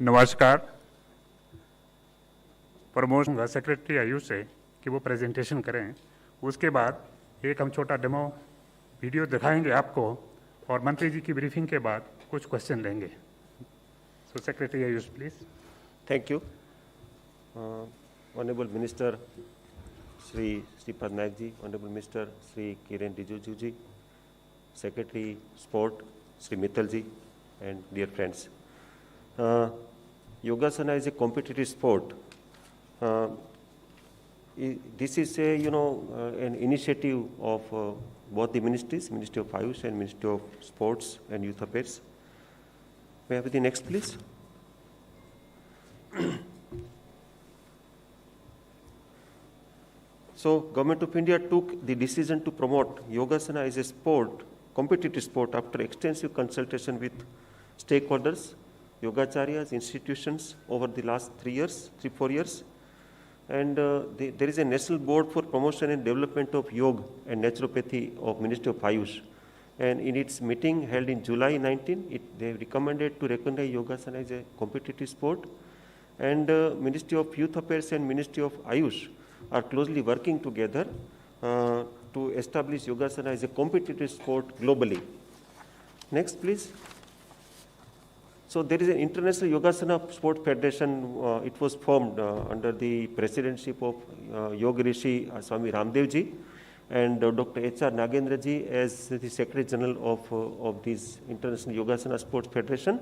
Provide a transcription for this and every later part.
नमस्कार। Promotion secretary Ayush से कि वो प्रेजेंटेशन करें, उसके बाद एक हम छोटा डेमो वीडियो दिखाएंगे आपको और मंत्री जी की ब्रीफिंग के बाद कुछ क्वेश्चन लेंगे। So secretary Ayush please. Thank you. Honorable Minister Shri Shripad Naik ji, Honorable Minister Shri Kiren Rijiju ji, Secretary Sport Shri Mittal ji, and dear friends. Yogasana is a competitive sport. This is a, an initiative of both the ministries, Ministry of Ayush and Ministry of Sports and Youth Affairs. May I have the next, please? So, Government of India took the decision to promote Yogasana as a sport, competitive sport, after extensive consultation with stakeholders, yogacharyas, institutions over the last 4 years. And there is a National Board for Promotion and Development of Yoga and Naturopathy of Ministry of Ayush. And in its meeting held in July 19, they recommended to recognize Yogasana as a competitive sport. And Ministry of Youth Affairs and Ministry of Ayush are closely working together to establish Yogasana as a competitive sport globally. Next, please. So there is an International Yogasana Sport Federation. It was formed under the presidency of Yoga Rishi Swami Ramdev ji and Dr. H.R. Nagendra ji as the Secretary General of this International Yogasana Sports Federation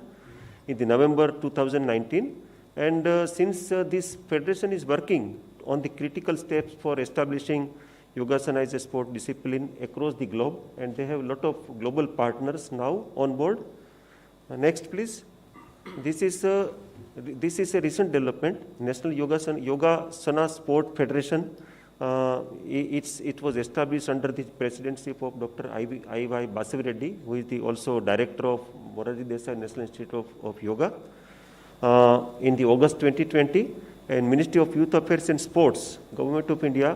in the November 2019. And since this federation is working on the critical steps for establishing Yogasana as a sport discipline across the globe, and they have a lot of global partners now on board. Next, please. This is a recent development. National Yogasana Sport Federation. It was established under the presidency of Dr. I.Y. Basireddy, who is also director of Moraji Desai National Institute of Yoga. In the August 2020, and Ministry of Youth Affairs and Sports, Government of India,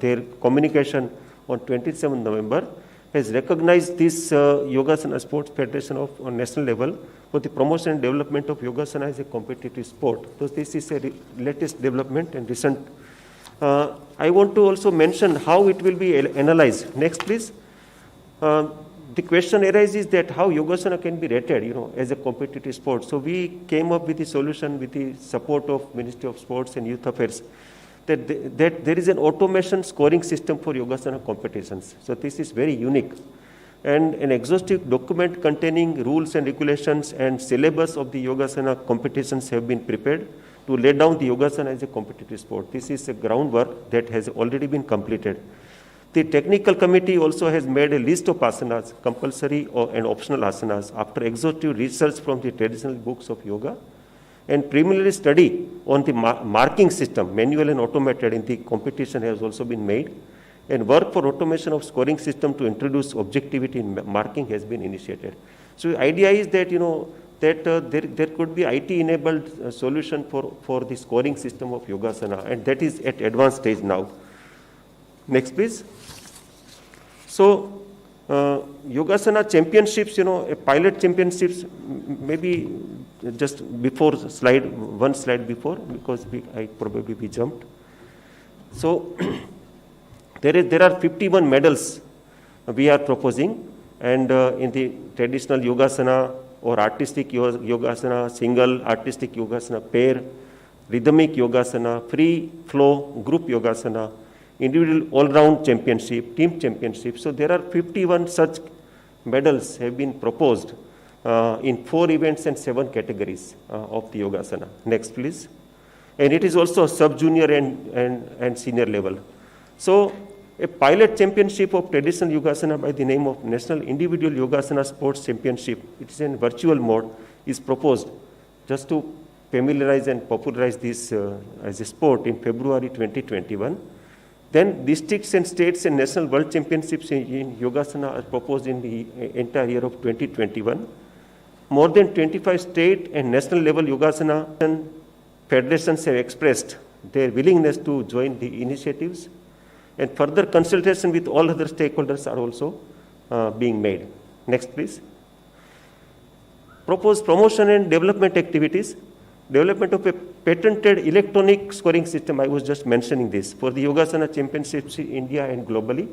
their communication on 27 November, has recognized this Yogasana Sports Federation on national level for the promotion and development of Yogasana as a competitive sport. So this is a latest development and recent. I want to also mention how it will be analyzed. Next, please. The question arises that how Yogasana can be rated, as a competitive sport. So we came up with a solution with the support of Ministry of Sports and Youth Affairs that there is an automation scoring system for Yogasana competitions. So this is very unique. And an exhaustive document containing rules and regulations and syllabus of the Yogasana competitions have been prepared to lay down the Yogasana as a competitive sport. This is a groundwork that has already been completed. The technical committee also has made a list of asanas, compulsory and optional asanas, after exhaustive research from the traditional books of yoga, and preliminary study on the marking system, manual and automated, in the competition has also been made, and work for automation of scoring system to introduce objectivity in marking has been initiated. So the idea is that, there could be IT-enabled solution for the scoring system of Yogasana, and that is at advanced stage now. Next, please. So, Yogasana championships, a pilot championships, maybe just before one slide before, because I probably jumped. So, there are 51 medals we are proposing, and in the traditional Yogasana or artistic Yogasana, single artistic Yogasana, pair, rhythmic Yogasana, free flow group Yogasana, individual all-round championship, team championship. So there are 51 such medals have been proposed in 4 events and 7 categories of the Yogasana. Next, please. And it is also sub-junior and senior level. So a pilot championship of traditional Yogasana by the name of National Individual Yogasana Sports Championship, it is in virtual mode, is proposed just to familiarize and popularize this as a sport in February 2021. Then districts and states and national world championships in Yogasana are proposed in the entire year of 2021. More than 25 state and national level Yogasana federations have expressed their willingness to join the initiatives, and further consultation with all other stakeholders are also being made. Next, please. propose promotion and development activities, development of a patented electronic scoring system. I was just mentioning this for the Yogasana Championships in India and globally.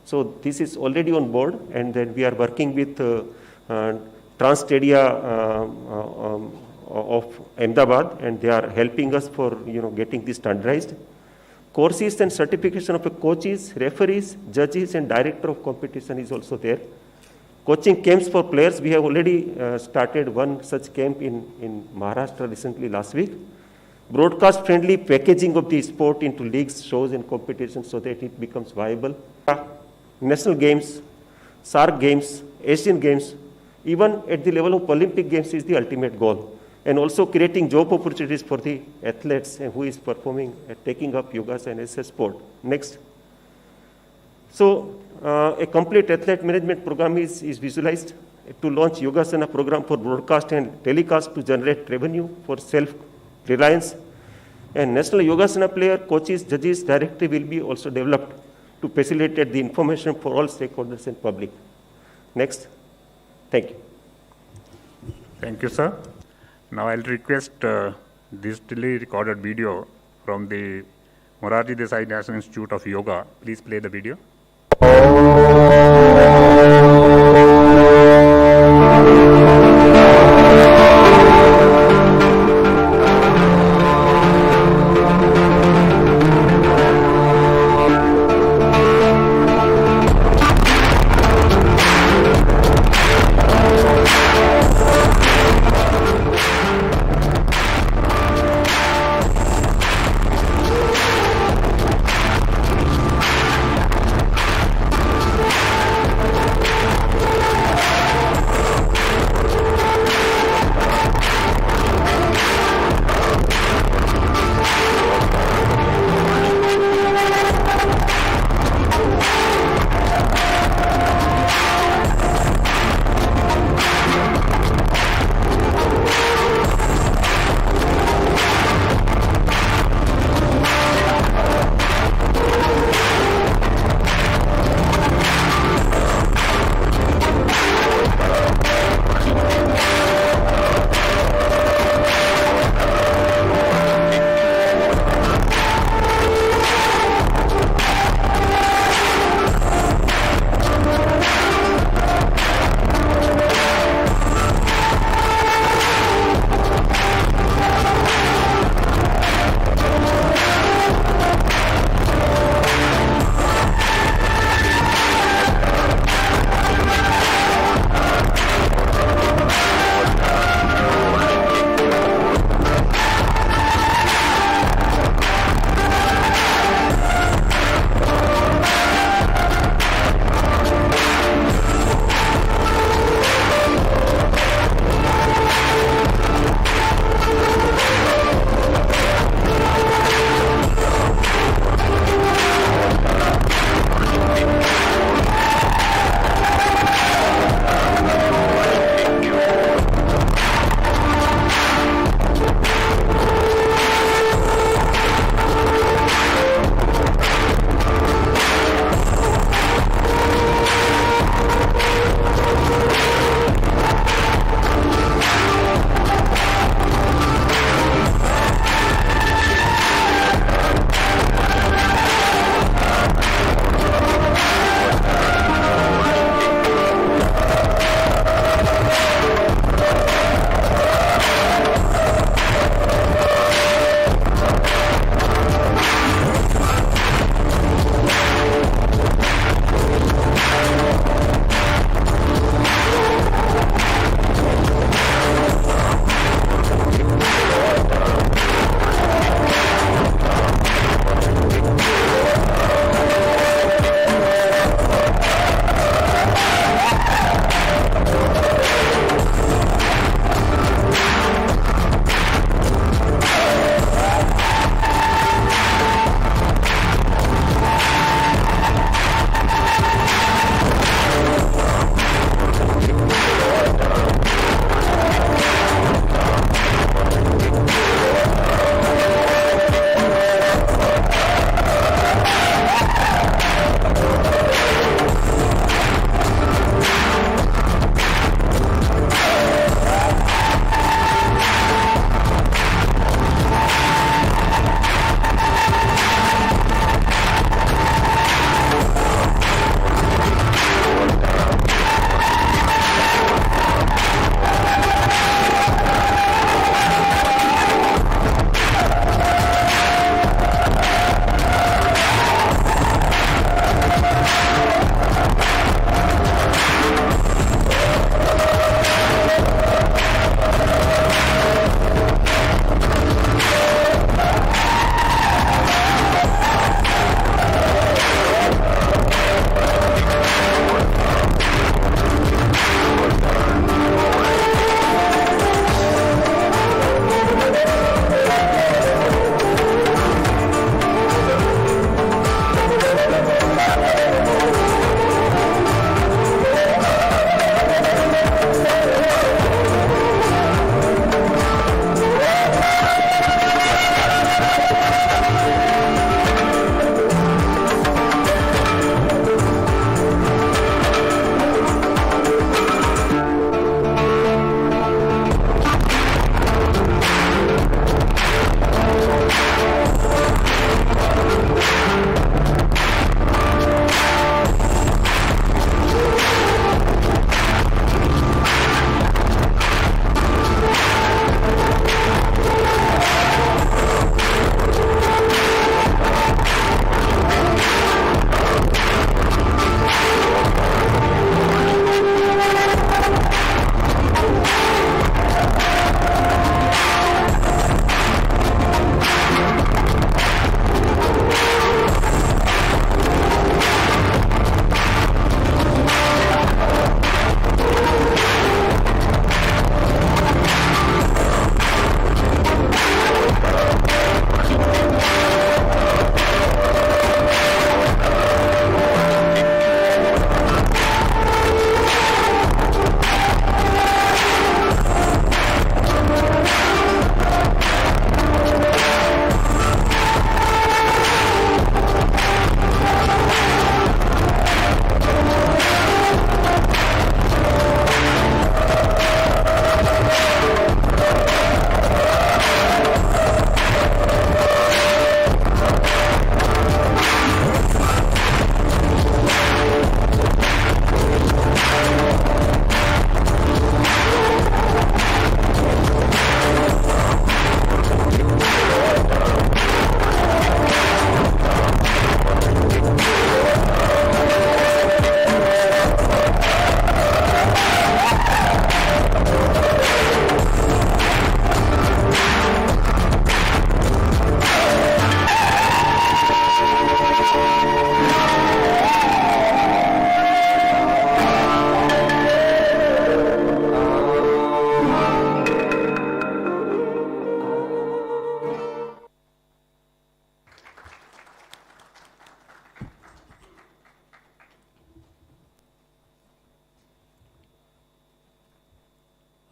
So this is already on board, and then we are working with Transtadia of Ahmedabad, and they are helping us for getting this standardized. Courses and certification of coaches, referees, judges, and director of competition is also there. Coaching camps for players, we have already started one such camp in Maharashtra recently last week. Broadcast friendly packaging of the sport into leagues, shows, and competitions so that it becomes viable. National games, SARC games, Asian games, even at the level of Olympic games is the ultimate goal. And also creating job opportunities for the athletes who is performing, taking up Yogasana as a sport. Next. So, a complete athlete management program is visualized to launch Yogasana program for broadcast and telecast to generate revenue for self-reliance. And National Yogasana player, coaches, judges, directory will be also developed to facilitate the information for all stakeholders and public. Next. Thank you. Thank you, sir. Now I'll request digitally recorded video from the Morarji Desai National Institute of Yoga. Please play the video.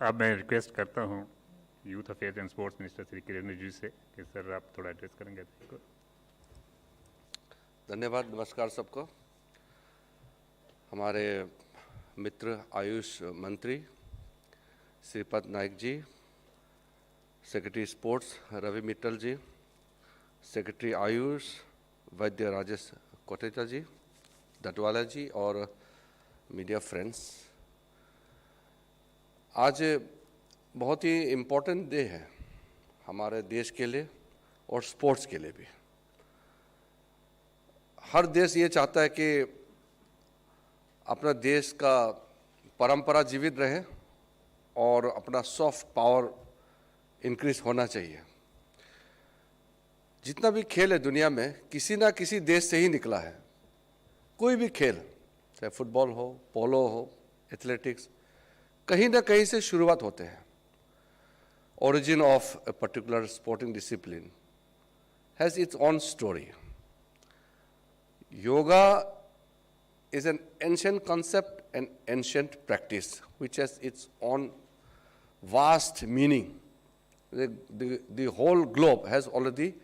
अब मैं request करता हूँ youth affairs and sports minister Shri Kiren Rijiju से कि sir आप थोड़ा address करेंगे। धन्यवाद। नमस्कार सबको। हमारे मित्र आयुष मंत्री श्रीपद नाइक जी, सेक्रेटरी स्पोर्ट्स रवि मित्तल जी, सेक्रेटरी आयुष वैद्य राजेश कोटेचा जी, डटवाला जी और मीडिया फ्रेंड्स, आज बहुत ही इम्पोर्टेंट डे है हमारे देश के लिए और स्पोर्ट्स के लिए भी। हर देश ये चाहता है कि अपना देश का परंपरा जीवित रहे और अपना सॉफ्ट पावर इंक्रीज होना चाहिए। जितना भी खेल है दुनिया में किसी ना किसी देश से ही निकला है। कोई भी खेल, चाहे फुटबॉल हो, पोलो हो, एथलेटिक्स, कहीं ना कहीं से शुरुआत होते हैं। Origin of a particular sporting discipline has its own story. Yoga is an ancient concept and ancient practice which has its own vast meaning. The whole globe has already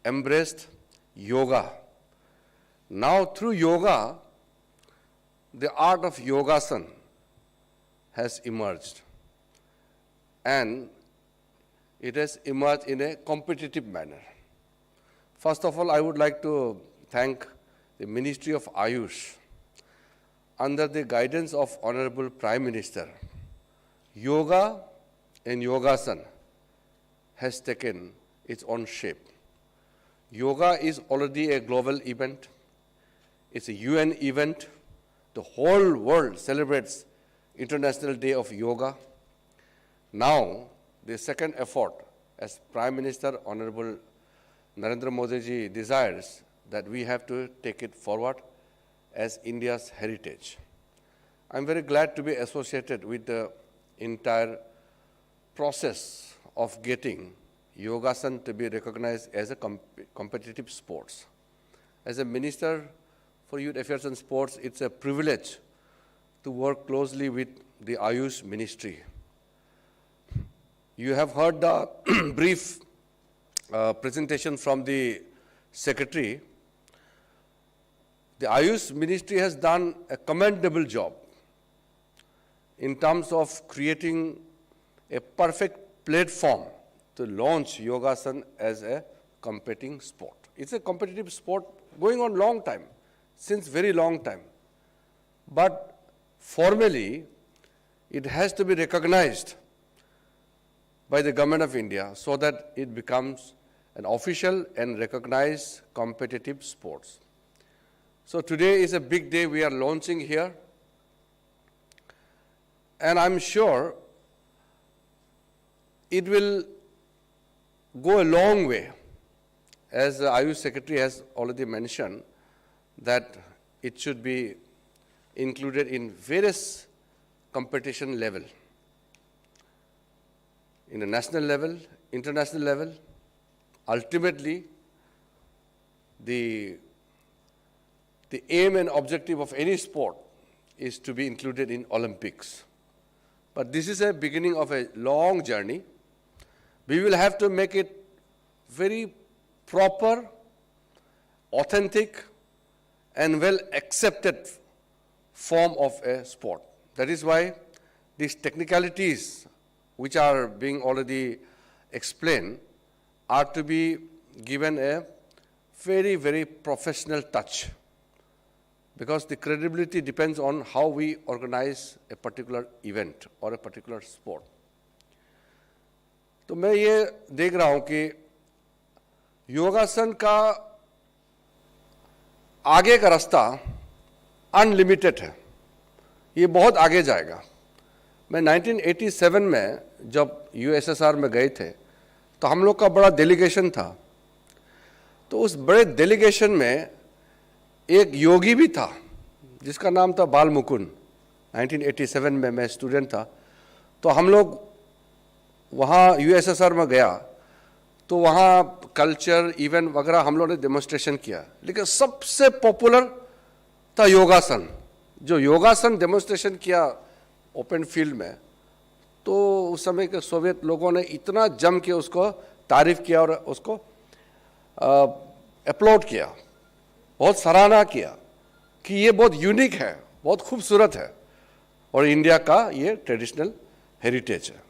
embraced yoga. Now through yoga, the art of yogasan has emerged, and it has emerged in a competitive manner. First of all, I would like to thank the Ministry of Ayush under the guidance of Honorable Prime Minister. Yoga and Yogasan has taken its own shape. Yoga is already a global event. It's a UN event. The whole world celebrates International Day of Yoga. Now, the second effort, as Prime Minister Honorable Narendra Modi ji desires, that we have to take it forward as India's heritage. I'm very glad to be associated with the entire process of getting Yogasan to be recognized as a competitive sports. As a Minister for Youth Affairs and Sports, it's a privilege to work closely with the Ayush Ministry. You have heard the brief presentation from the Secretary. The Ayush Ministry has done a commendable job in terms of creating a perfect platform to launch Yogasan as a competing sport. It's a competitive sport going on long time, since very long time. But formally, it has to be recognized by the Government of India so that it becomes an official and recognized competitive sports. So today is a big day we are launching here, and I'm sure it will go a long way. As the Ayush Secretary has already mentioned, that it should be included in various competition level, in a national level, international level. Ultimately, the aim and objective of any sport is to be included in Olympics. But this is a beginning of a long journey. We will have to make it very proper, authentic, and well accepted form of a sport. That is why these technicalities which are being already explained are to be given a very, very professional touch, because the credibility depends on how we organize a particular event or a particular sport. तो मैं ये देख रहा हूँ कि योगासन का आगे का रास्ता अनलिमिटेड है, ये बहुत आगे जाएगा। मैं 1987 में जब यूएसएसआर में गए थे तो हम लोग का बड़ा डेलीगेशन था। तो उस बड़े डेलीगेशन में एक योगी भी था जिसका नाम था बाल मुकुंद। 1987 में मैं स्टूडेंट था, तो हम लोग वहाँ यूएसएसआर में गया तो वहाँ कल्चर इवेंट वगैरह हम लोगों ने डेमोन्स्ट्रेशन किया, लेकिन सबसे पॉपुलर था योगासन। जो योगासन डेमोन्स्ट्रेशन किया ओपन फील्ड में, तो उस समय के सोवियत लोगों ने इतना जम के उसको तारीफ किया और उसको अपलोड किया, बहुत सराहना किया कि ये बहुत यूनिक है, बहुत खूबसूरत है और इंडिया का ये ट्रेडिशनल हेरिटेज है।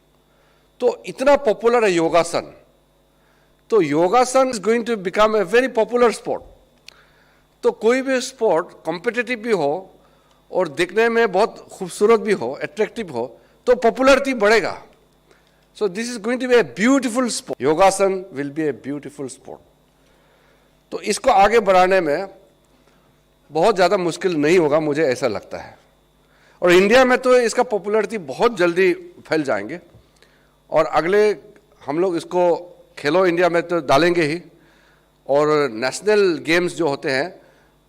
तो इतना पॉपुलर है योगासन, तो yogasana is going to become a very popular sport. तो कोई भी स्पोर्ट कॉम्पिटिटिव भी हो और दिखने में बहुत खूबसूरत भी हो, अट्रैक्टिव हो, तो पॉपुलरिटी बढ़ेगा। So this is going to be a beautiful sport, Yogasana will be a beautiful sport. तो इसको आगे बढ़ाने में बहुत ज़्यादा मुश्किल नहीं होगा, मुझे ऐसा लगता है। और इंडिया में तो इसका पॉपुलरिटी बहुत जल्दी फैल जाएंगे और अगले हम लोग इसको खेलो इंडिया में तो डालेंगे ही, और नेशनल गेम्स जो होते हैं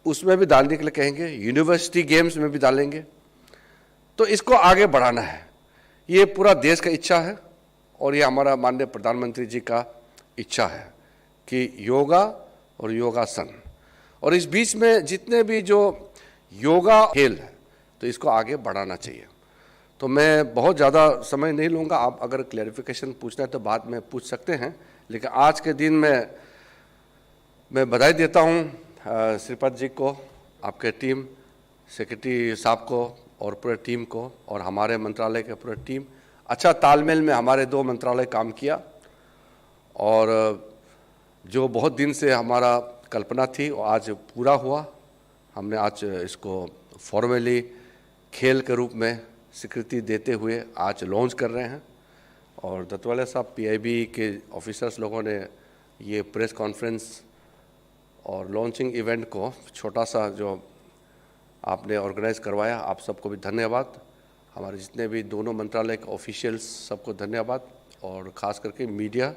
उसमें भी डालने के लिए कहेंगे, यूनिवर्सिटी गेम्स में भी डालेंगे। तो इसको आगे बढ़ाना है, ये पूरा देश का इच्छा है और ये हमारा माननीय प्रधानमंत्री जी का इच्छा है कि योगा और योगासन, और इस बीच में जितने भी जो योगा खेल है तो इसको आगे बढ़ाना चाहिए। तो मैं बहुत ज़्यादा समय नहीं लूँगा, आप अगर क्लैरिफिकेशन पूछना है तो बाद में पूछ सकते हैं, लेकिन आज के दिन में मैं बधाई देता हूँ श्रीपद जी को, आपके टीम, सेक्रेटरी साहब को और पूरे टीम को, और हमारे मंत्रालय के पूरे टीम। अच्छा तालमेल में हमारे 2 मंत्रालय काम किया और जो बहुत दिन से हमारा कल्पना थी वो आज पूरा हुआ। हमने आज इसको फॉर्मली खेल के रूप में स्वीकृति देते हुए आज लॉन्च कर रहे हैं। और दत्तवाले साहब, पीआईबी के ऑफिसर्स लोगों ने ये प्रेस कॉन्फ्रेंस और लॉन्चिंग इवेंट को छोटा सा जो आपने ऑर्गेनाइज करवाया, आप सबको भी धन्यवाद। हमारे जितने भी दोनों मंत्रालय के ऑफिशियल्स सबको धन्यवाद, और ख़ास करके मीडिया,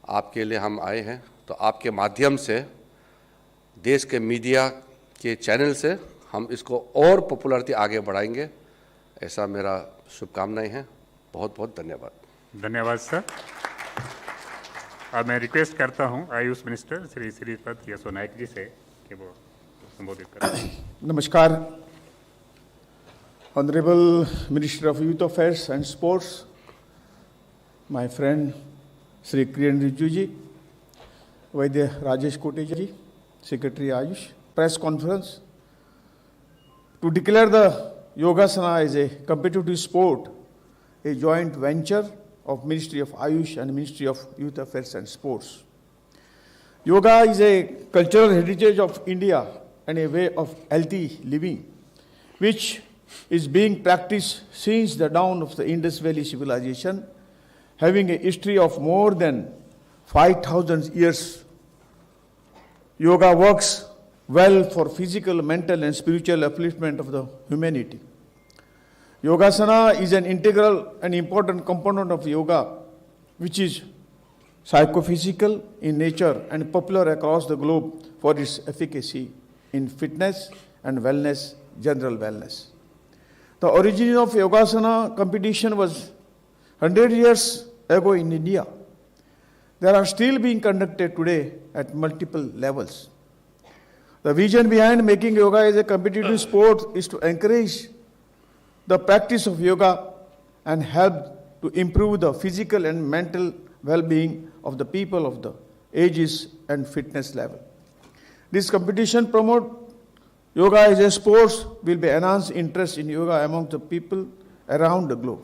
आपके लिए हम आए हैं। तो आपके माध्यम से, देश के मीडिया के चैनल से हम इसको और पॉपुलरिटी आगे बढ़ाएंगे, ऐसा मेरा शुभकामनाएं हैं। बहुत बहुत धन्यवाद। धन्यवाद सर। अब मैं रिक्वेस्ट करता हूं आयुष मिनिस्टर श्री श्रीपद यसो नाइक जी से कि वो संबोधित करें। नमस्कार। Honourable minister of youth affairs and sports, my friend Shri Kiren Rijiju ji, Vaidya Rajesh Kotecha ji, secretary Ayush, press conference to declare the Yogasana as a competitive sport, a joint venture of Ministry of Ayush and Ministry of Youth Affairs and Sports. Yoga is a cultural heritage of India and a way of healthy living, which is being practiced since the dawn of the Indus Valley civilization, having a history of more than 5,000 years. Yoga works well for physical, mental, and spiritual upliftment of the humanity. Yogasana is an integral and important component of yoga, which is psychophysical in nature and popular across the globe for its efficacy in fitness and wellness, general wellness. The origin of Yogasana competition was 100 years ago in India. They are still being conducted today at multiple levels. The vision behind making yoga as a competitive sport is to encourage the practice of yoga and help to improve the physical and mental well-being of the people of the ages and fitness level. This competition promote yoga as a sport will be enhanced interest in yoga among the people around the globe.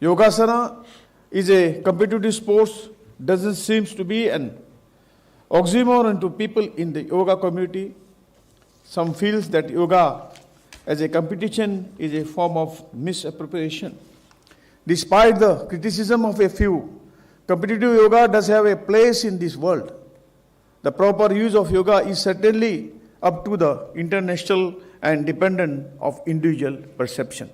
Yogasana is a competitive sport, doesn't seem to be an oxymoron to people in the yoga community. Some feels that yoga as a competition is a form of misappropriation. Despite the criticism of a few, competitive yoga does have a place in this world. The proper use of yoga is certainly up to the international and dependent of individual perception.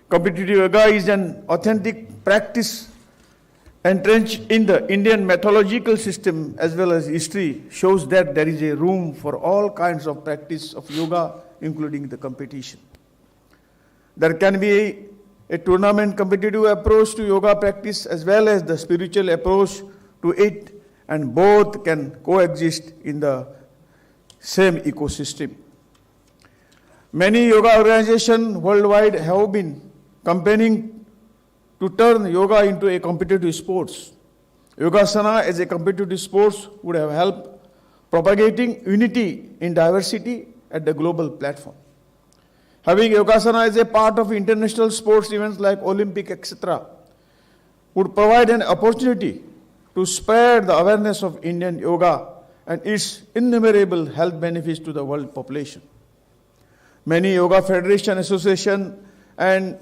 Competitive yoga is an authentic practice entrenched in the Indian mythological system as well as history, shows that there is a room for all kinds of practice of yoga, including the competition. There can be a tournament competitive approach to yoga practice as well as the spiritual approach to it, and both can coexist in the same ecosystem. Many yoga organizations worldwide have been campaigning to turn yoga into a competitive sports. Yogasana as a competitive sports would have helped propagating unity in diversity at the global platform. Having Yogasana as a part of international sports events like Olympic, etc., would provide an opportunity to spread the awareness of Indian yoga and its innumerable health benefits to the world population. Many yoga federation, association, and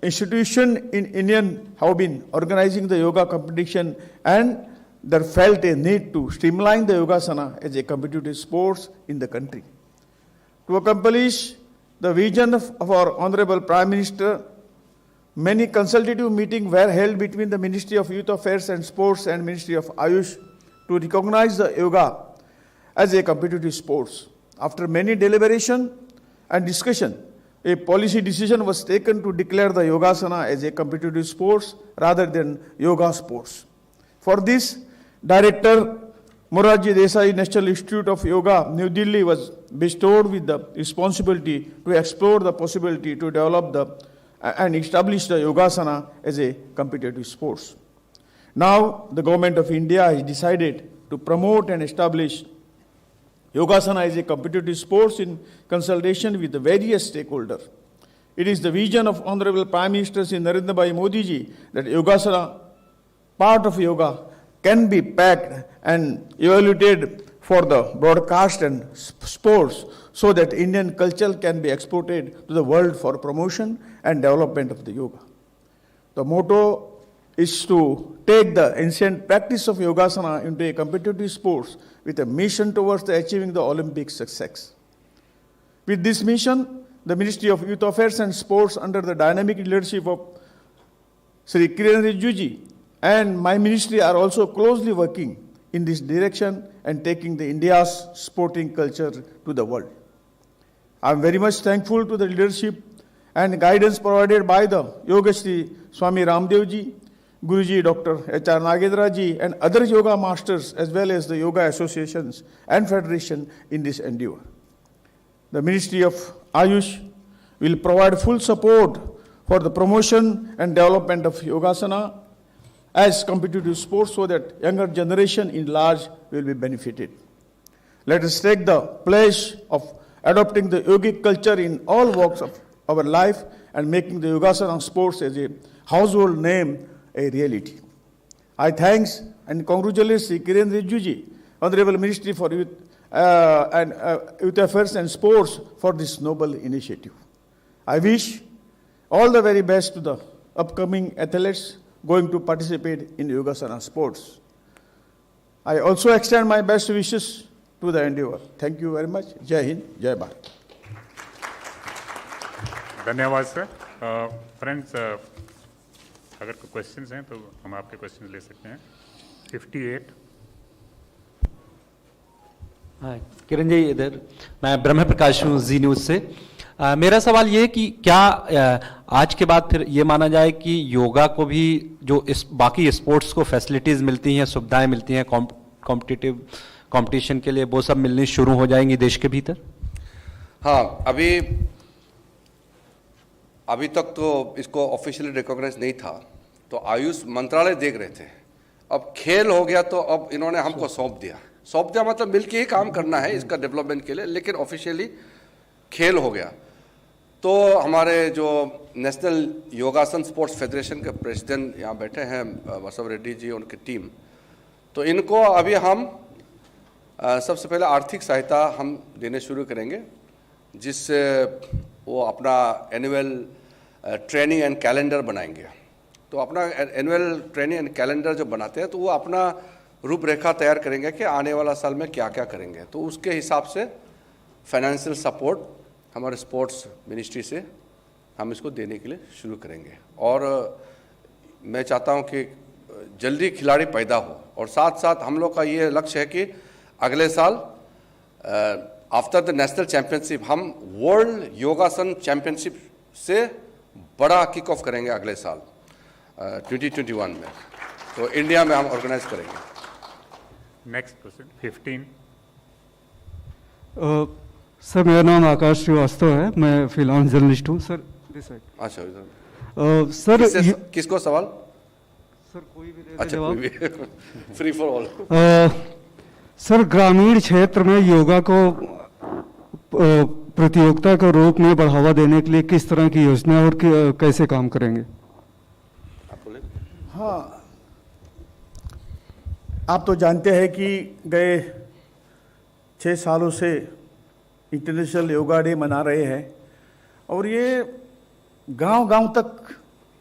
institution in India have been organizing the yoga competition, and there felt a need to streamline the Yogasana as a competitive sports in the country. To accomplish the vision of our Honorable Prime Minister, many consultative meetings were held between the Ministry of Youth Affairs and Sports and Ministry of Ayush to recognize the yoga as a competitive sports. After many deliberation and discussion, a policy decision was taken to declare the Yogasana as a competitive sports rather than yoga sports. For this, Director Morarji Desai National Institute of Yoga, New Delhi was bestowed with the responsibility to explore the possibility to develop and establish the Yogasana as a competitive sports. Now, the Government of India has decided to promote and establish Yogasana as a competitive sports in consultation with the various stakeholders. It is the vision of Honorable Prime Minister Shri Narendra Bhai Modi ji that Yogasana, part of yoga, can be packed and evaluated for the broadcast and sports so that Indian culture can be exported to the world for promotion and development of the yoga. The motto is to take the ancient practice of Yogasana into a competitive sports with a mission towards achieving the Olympic success. With this mission, the Ministry of Youth Affairs and Sports under the dynamic leadership of Sri Kiren Rijiju and my ministry are also closely working in this direction and taking the India's sporting culture to the world. I am very much thankful to the leadership and guidance provided by the Yogashri Swami Ramdev ji, Guruji Dr. H.R. Nagendra ji, and other yoga masters as well as the yoga associations and federation in this endeavor. The Ministry of Ayush will provide full support for the promotion and development of Yogasana as competitive sports so that younger generation in large will be benefited. Let us take the pledge of adopting the yogic culture in all walks of our life and making the Yogasana sports as a household name a reality. I thanks and congratulate Sri Kiren Rijiju, Honorable Ministry for Youth Youth Affairs and Sports for this noble initiative. I wish all the very best to the upcoming athletes going to participate in Yogasana sports. I also extend my best wishes to the endeavor. Thank you very much. Jai Hind, Jai Bharat. धन्यवाद sir. Friends, अगर कोई questions हैं तो हम आपके questions ले सकते हैं. 58. हाँ, किरण जी इधर. मैं ब्रह्म प्रकाश हूँ जी न्यूज़ से. मेरा सवाल ये कि क्या आज के बाद फिर ये माना जाए कि योगा को भी जो बाकी स्पोर्ट्स को फैसिलिटीज़ मिलती हैं, सुविधाएं मिलती हैं कॉम्पिटिटिव कंपटीशन के लिए, वो सब मिलनी शुरू हो जाएंगी देश के भीतर? हाँ, अभी तक तो इसको ऑफिशियली रिकॉग्नाइज नहीं था, तो आयुष मंत्रालय देख रहे थे. अब खेल हो गया तो अब इन्होंने हमको सौंप दिया मतलब मिलके ही काम करना है इसका डेवलपमेंट के लिए, लेकिन ऑफिशियली खेल हो गया. तो हमारे जो नेशनल योगासन स्पोर्ट्स फेडरेशन के प्रेसिडेंट यहाँ बैठे हैं बसव रेड्डी जी, उनकी टीम, तो इनको अभी हम सबसे पहले आर्थिक सहायता हम देने शुरू करेंगे, जिससे वो अपना एनुअल ट्रेनिंग एंड कैलेंडर बनाएंगे. तो अपना एनुअल ट्रेनिंग एंड कैलेंडर जो बनाते हैं तो वो अपना रूपरेखा तैयार करेंगे कि आने वाला साल में क्या क्या करेंगे. तो उसके हिसाब से फाइनेंशियल सपोर्ट हमारे स्पोर्ट्स मिनिस्ट्री से हम इसको देने के लिए शुरू करेंगे. और मैं चाहता हूं कि जल्दी खिलाड़ी पैदा हो, और साथ साथ हम लोग का ये लक्ष्य है कि अगले साल आफ्टर द नेशनल चैंपियनशिप हम वर्ल्ड योगासन चैंपियनशिप से बड़ा किक ऑफ करेंगे अगले साल 2021 में. तो इंडिया में हम ऑर्गेनाइज करेंगे. Next question 15. सर, मेरा नाम आकाश श्रीवास्तव है, मैं फिलहाल जर्नलिस्ट हूँ सर. अच्छा. सर किसको सवाल? सर कोई भी दे अच्छा, जवाब। कोई भी फ्री फॉर ऑल। सर ग्रामीण क्षेत्र में योगा को प्रतियोगिता के रूप में बढ़ावा देने के लिए किस तरह की योजना और कैसे काम करेंगे? आप बोले। हाँ, आप तो जानते हैं कि गए 6 सालों से इंटरनेशनल योगा डे मना रहे हैं और ये गांव-गांव तक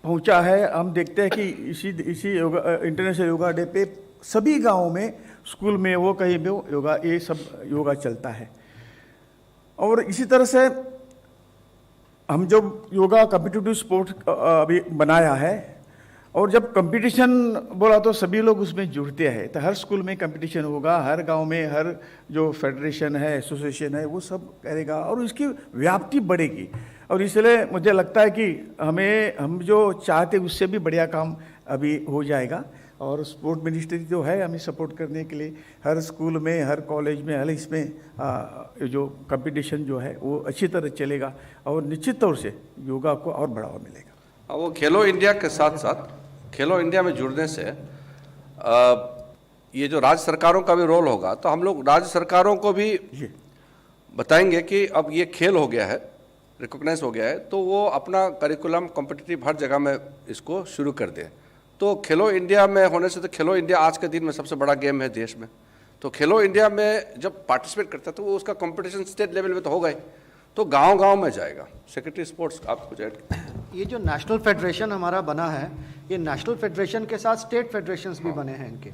पहुंचा है। हम देखते हैं कि इसी इंटरनेशनल योगा डे पे सभी गांवों में, स्कूल में वो कहीं भी योगा, ये सब योगा चलता है। और इसी तरह से हम जो योगा कॉम्पिटिटिव स्पोर्ट अभी बनाया है, और जब कंपटीशन बोला तो सभी लोग उसमें जुड़ते हैं, तो हर स्कूल में कंपटीशन होगा, हर गांव में हर जो फेडरेशन है, एसोसिएशन है, वो सब करेगा और इसकी व्याप्ति बढ़ेगी। और इसलिए मुझे लगता है कि हम जो चाहते उससे भी बढ़िया काम अभी हो जाएगा। और स्पोर्ट मिनिस्ट्री जो है हमें सपोर्ट करने के लिए हर स्कूल में, हर कॉलेज में, हर इसमें जो कंपटीशन जो है वो अच्छी तरह चलेगा और निश्चित तौर से योगा को और बढ़ावा मिलेगा। वो खेलो इंडिया के साथ साथ खेलो इंडिया में जुड़ने से ये जो राज्य सरकारों का भी रोल होगा, तो हम लोग राज्य सरकारों को भी बताएंगे कि अब ये खेल हो गया है, रिकॉग्नाइज हो गया है, तो वो अपना करिकुलम कॉम्पिटिटिव हर जगह में इसको शुरू कर दे। तो खेलो इंडिया में होने से, तो खेलो इंडिया आज के दिन में सबसे बड़ा गेम है देश में, तो खेलो इंडिया में जब पार्टिसिपेट करता है तो वो उसका कंपटीशन स्टेट लेवल में तो होगा ही, तो गांव-गांव में जाएगा। सेक्रेटरी स्पोर्ट्स, आप कुछ ऐड? ये जो नेशनल फेडरेशन हमारा बना है, ये नेशनल फेडरेशन के साथ स्टेट फेडरेशंस भी बने हैं इनके,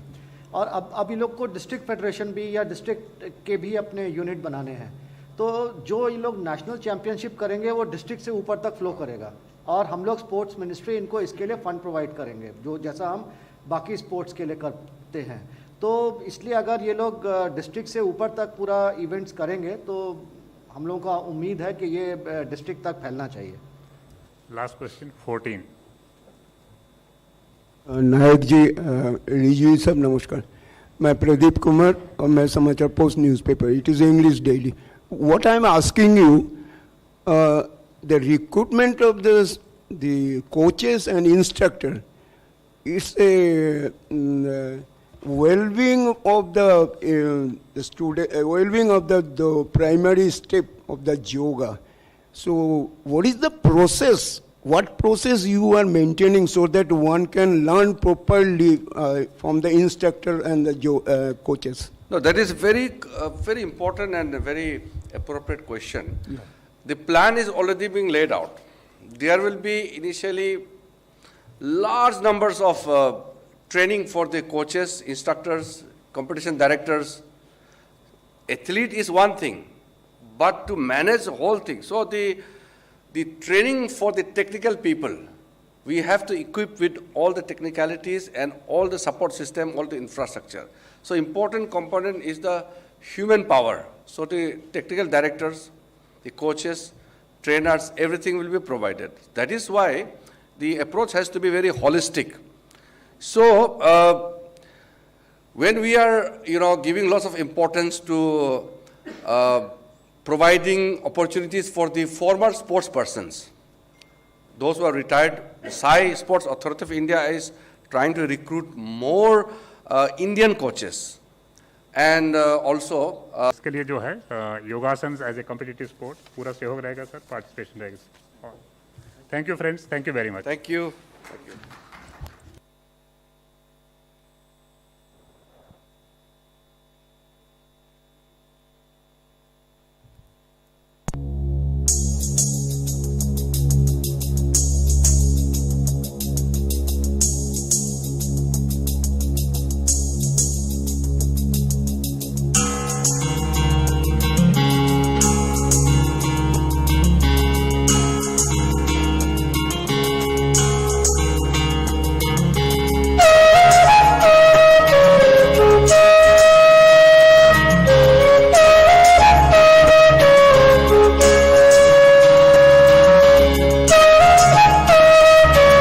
और अब ये लोग को डिस्ट्रिक्ट फेडरेशन भी या डिस्ट्रिक्ट के भी अपने यूनिट बनाने हैं। तो जो ये लोग नेशनल चैंपियनशिप करेंगे वो डिस्ट्रिक्ट से ऊपर तक फ्लो करेगा, और हम लोग स्पोर्ट्स मिनिस्ट्री इनको इसके लिए फंड प्रोवाइड करेंगे, जो जैसा हम बाकी स्पोर्ट्स के लिए करते हैं। तो इसलिए अगर ये लोग डिस्ट्रिक्ट से ऊपर तक पूरा इवेंट्स करेंगे तो हम लोगों का उम्मीद है कि ये डिस्ट्रिक्ट तक फैलना चाहिए। Last question 14। नायक जी, रिजू सब नमस्कार। मैं प्रदीप कुमार और मैं समाचार post newspaper, it is English daily. What I am asking you, the recruitment of the coaches and instructor, it's a well-being of the student, well-being of the primary step of the yoga. So what is the process? What process you are maintaining so that one can learn properly from the instructor and the coaches? No, that is very important and a very appropriate question. Yeah. The plan is already being laid out. There will be initially large numbers of training for the coaches, instructors, competition directors. Athlete is one thing, but to manage the whole thing. So the training for the technical people, we have to equip with all the technicalities and all the support system, all the infrastructure. So important component is the human power. So the technical directors, the coaches, trainers, everything will be provided. That is why the approach has to be very holistic. So when we are, giving lots of importance to providing opportunities for the former sports persons, those who are retired, SAI Sports Authority of India is trying to recruit more Indian coaches. And also इसके लिए जो है योगासन as a competitive sport पूरा सहयोग रहेगा sir, participation रहेगा। Thank you friends, thank you very much. Thank you.